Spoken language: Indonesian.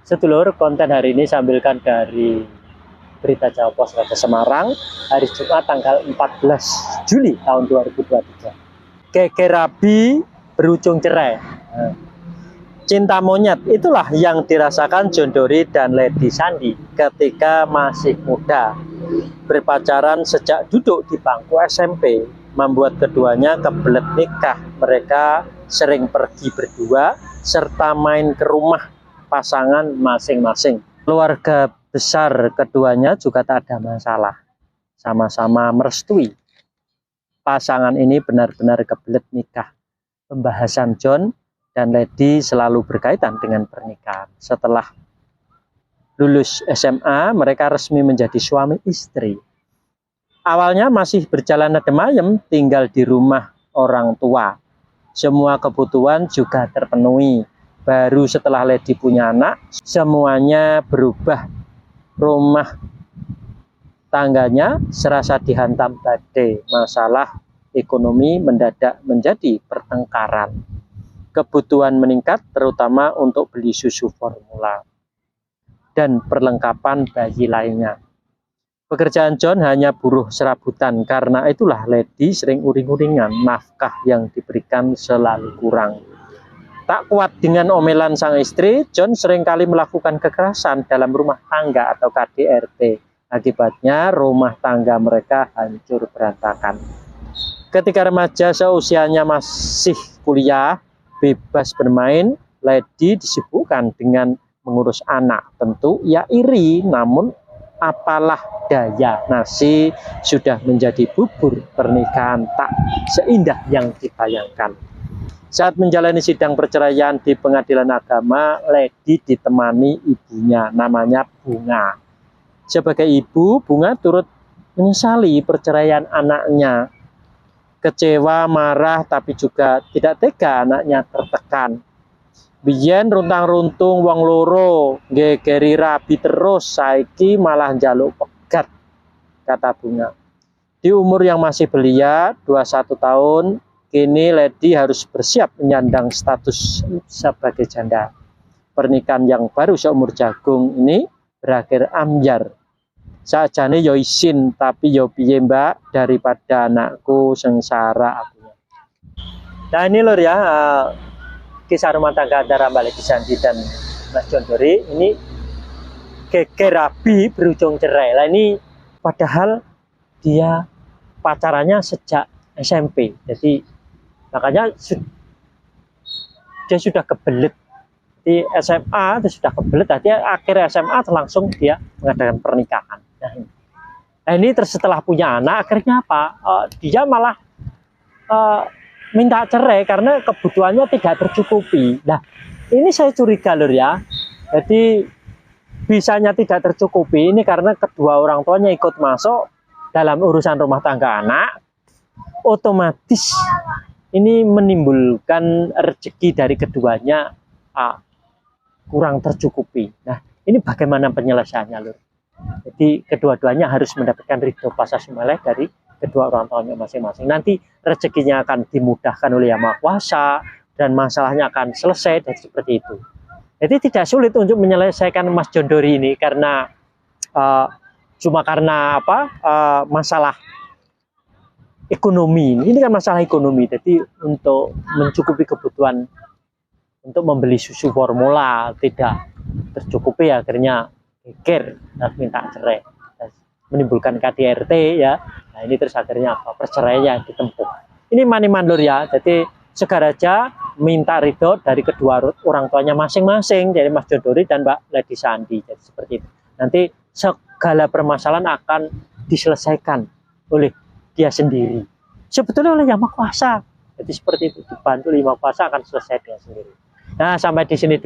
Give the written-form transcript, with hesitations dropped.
Sedulur, konten hari ini saya ambilkan dari Berita Jawa Pos Kota Semarang, hari Jumat tanggal 14 Juli tahun 2023. Geger rabi berujung cerai. Cinta monyet itulah yang dirasakan John Dory dan Lady Sandi ketika masih muda. Berpacaran sejak duduk di bangku SMP, membuat keduanya kebelet nikah. Mereka sering pergi berdua serta main ke rumah pasangan masing-masing. Keluarga besar keduanya juga tak ada masalah. Sama-sama merestui. Pasangan ini benar-benar kebelet nikah. Pembahasan John dan Lady selalu berkaitan dengan pernikahan. Setelah lulus SMA, mereka resmi menjadi suami istri. Awalnya masih berjalan adem ayem, tinggal di rumah orang tua. Semua kebutuhan juga terpenuhi. Baru setelah Lady punya anak, semuanya berubah. Rumah tangganya serasa dihantam badai. Masalah ekonomi mendadak menjadi pertengkaran. Kebutuhan meningkat terutama untuk beli susu formula dan perlengkapan bayi lainnya. Pekerjaan John hanya buruh serabutan, karena itulah Lady sering uring-uringan, nafkah yang diberikan selalu kurang. Tak kuat dengan omelan sang istri, John seringkali melakukan kekerasan dalam rumah tangga atau KDRT. Akibatnya rumah tangga mereka hancur berantakan. Ketika remaja seusianya masih kuliah, bebas bermain, Lady disibukkan dengan mengurus anak. Tentu ia iri, namun apalah daya, nasi sudah menjadi bubur. Pernikahan tak seindah yang dibayangkan. Saat menjalani sidang perceraian di pengadilan agama, Lady ditemani ibunya, namanya Bunga. Sebagai ibu, Bunga turut menyesali perceraian anaknya. Kecewa, marah, tapi juga tidak tega anaknya tertekan. Biyen runtang-runtung wong loro, gegeri rabi terus, saiki malah njaluk pegat, kata Bunga. Di umur yang masih belia, 21 tahun, kini Lady harus bersiap menyandang status sebagai janda. Pernikahan yang baru seumur jagung ini berakhir ambyar. Sakjane yo isin, tapi yo piye mbak, daripada anakku sengsara aku. Nah ini lor ya, kisah rumah tangga antara Mbak Lady Sandi dan Mas John Dory. Ini geger rabi berujung cerai. Lah ini padahal dia pacarannya sejak SMP. Jadi makanya dia sudah kebelet di SMA, dia sudah kebelet. Tadi akhir SMA langsung dia mengadakan pernikahan. Nah ini setelah punya anak, akhirnya apa? Dia malah minta cerai karena kebutuhannya tidak tercukupi. Nah ini saya curiga lur ya. Jadi bisanya tidak tercukupi ini karena kedua orang tuanya ikut masuk dalam urusan rumah tangga anak. Otomatis ini menimbulkan rezeki dari keduanya kurang tercukupi. Nah ini bagaimana penyelesaiannya lur? Jadi kedua-duanya harus mendapatkan ridho pasasumaleh dari kedua orang tuanya masing-masing. Nanti rezekinya akan dimudahkan oleh Yang Maha Kuasa dan masalahnya akan selesai dan seperti itu. Jadi tidak sulit untuk menyelesaikan Mas John Dory ini karena cuma karena apa? Masalah ekonomi. Ini kan masalah ekonomi. Jadi untuk mencukupi kebutuhan untuk membeli susu formula tidak tercukupi, akhirnya geger dan minta cerai, menimbulkan KDRT ya. Nah ini terus akhirnya apa? Perceraian ditempuh. Ini maniman lur ya. Jadi segar aja minta ridho dari kedua orang tuanya masing-masing, dari Mas John Dory dan Mbak Lady Sandi. Jadi seperti itu. Nanti segala permasalahan akan diselesaikan oleh dia sendiri. Sebetulnya oleh Yang Maha Kuasa. Jadi seperti itu, dibantu Yang Maha Kuasa akan selesai dengan sendiri. Nah sampai di sini dulu.